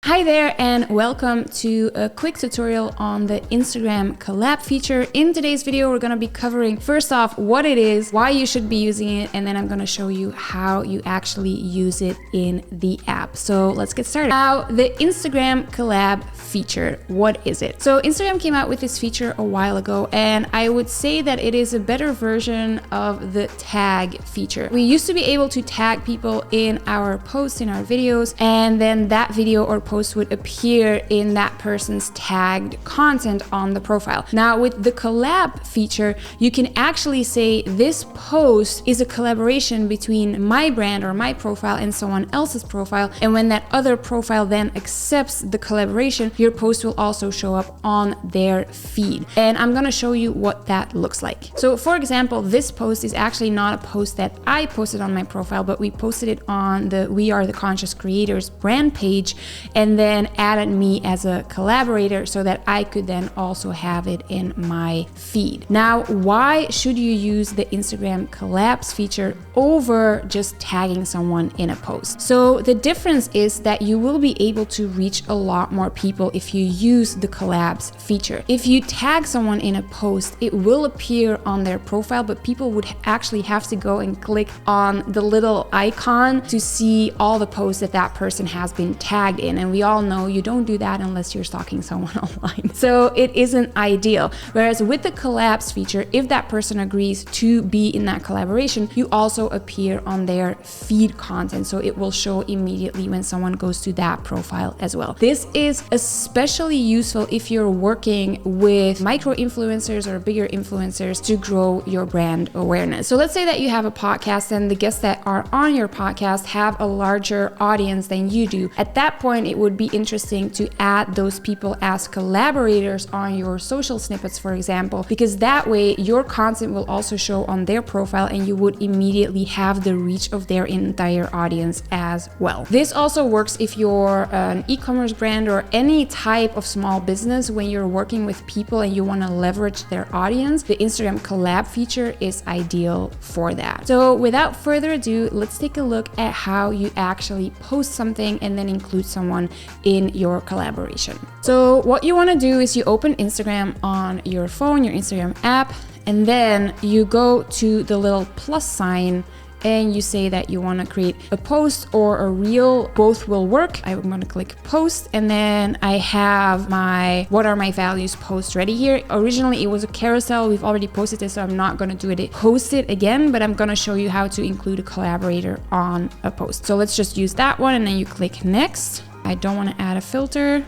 Hi there and welcome to a quick tutorial on the Instagram Collab feature. In today's video, we're going to be covering first off what it is, why you should be using it, and then I'm going to show you how you actually use it in the app. So let's get started. Now, the Instagram Collab feature, what is it? So Instagram came out with this feature a while ago, and I would say that it is a better version of the tag feature. We used to be able to tag people in our posts, in our videos, and then that video or post would appear in that person's tagged content on the profile. Now with the collab feature, you can actually say this post is a collaboration between my brand or my profile and someone else's profile, and when that other profile then accepts the collaboration, your post will also show up on their feed. And I'm gonna show you what that looks like. So for example, this post is actually not a post that I posted on my profile, but we posted it on the We Are the Conscious Creators brand page, and then added me as a collaborator so that I could then also have it in my feed. Now, why should you use the Instagram collabs feature over just tagging someone in a post? So the difference is that you will be able to reach a lot more people if you use the collabs feature. If you tag someone in a post, it will appear on their profile, but people would actually have to go and click on the little icon to see all the posts that that person has been tagged in. And we all know you don't do that unless you're stalking someone online. So it isn't ideal. Whereas with the collabs feature, if that person agrees to be in that collaboration, you also appear on their feed content. So it will show immediately when someone goes to that profile as well. This is especially useful if you're working with micro influencers or bigger influencers to grow your brand awareness. So let's say that you have a podcast and the guests that are on your podcast have a larger audience than you do. At that point, it would be interesting to add those people as collaborators on your social snippets, for example, because that way your content will also show on their profile and you would immediately have the reach of their entire audience as well. This also works if you're an e-commerce brand or any type of small business. When you're working with people and you want to leverage their audience, the Instagram collab feature is ideal for that. So without further ado, let's take a look at how you actually post something and then include someone in your collaboration. So what you want to do is you open Instagram on your phone, your Instagram app, and then you go to the little plus sign and you say that you want to create a post or a reel. Both will work. I'm going to click post, and then I have my what are my values post ready here. Originally it was a carousel. We've already posted this, so I'm not going to do it post it again, but I'm going to show you how to include a collaborator on a post. So let's just use that one, and then you click next. I don't want to add a filter.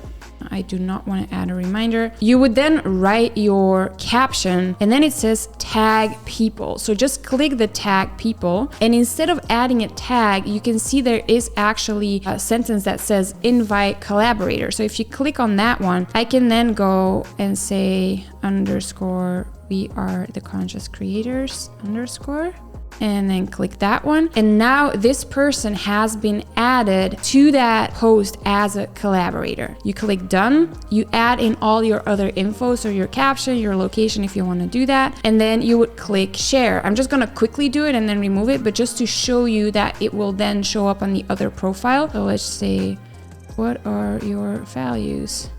I do not want to add a reminder. You would then write your caption, and then it says tag people. So just click the tag people, and instead of adding a tag, you can see there is actually a sentence that says invite collaborator. So if you click on that one, I can then go and say _ we are the conscious creators _ and then click that one. And now this person has been added to that post as a collaborator. You click done, you add in all your other info, so your caption, your location if you want to do that, and then you would click share. I'm just going to quickly do it and then remove it, but just to show you that it will then show up on the other profile. So let's say, what are your values?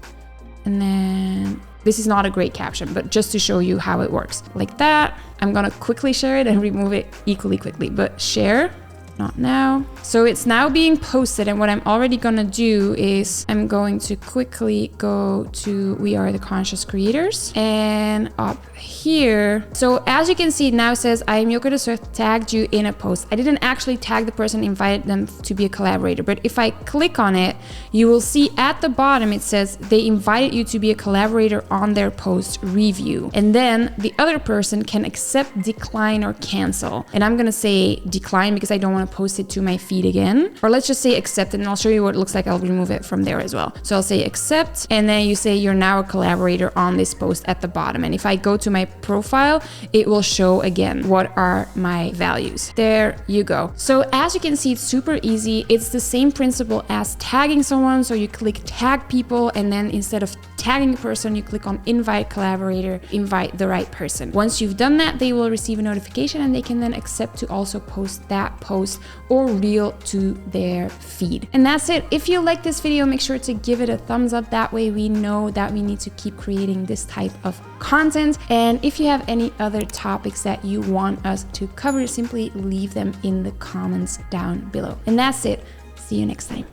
And then this is not a great caption, but just to show you how it works. Like that. I'm gonna quickly share it and remove it equally quickly, but share, not now. So it's now being posted, and what I'm already gonna do is I'm going to quickly go to We Are the Conscious Creators, and up here. So as you can see, it now says I am Yoko de Surf tagged you in a post. I didn't actually tag the person, invited them to be a collaborator, but if I click on it, you will see at the bottom it says they invited you to be a collaborator on their post review, and then the other person can accept, decline, or cancel. And I'm gonna say decline because I don't want to post it to my feed again, or let's just say accept, and I'll show you what it looks like. I'll remove it from there as well. So I'll say accept, and then you say you're now a collaborator on this post at the bottom, and if I go to my profile, it will show again what are my values. There you go. So as you can see, it's super easy. It's the same principle as tagging someone. So you click tag people, and then instead of tagging a person, you click on invite collaborator, invite the right person. Once you've done that, they will receive a notification and they can then accept to also post that post post or reel to their feed. And that's it. If you like this video, make sure to give it a thumbs up. That way we know that we need to keep creating this type of content. And if you have any other topics that you want us to cover, simply leave them in the comments down below. And that's it. See you next time.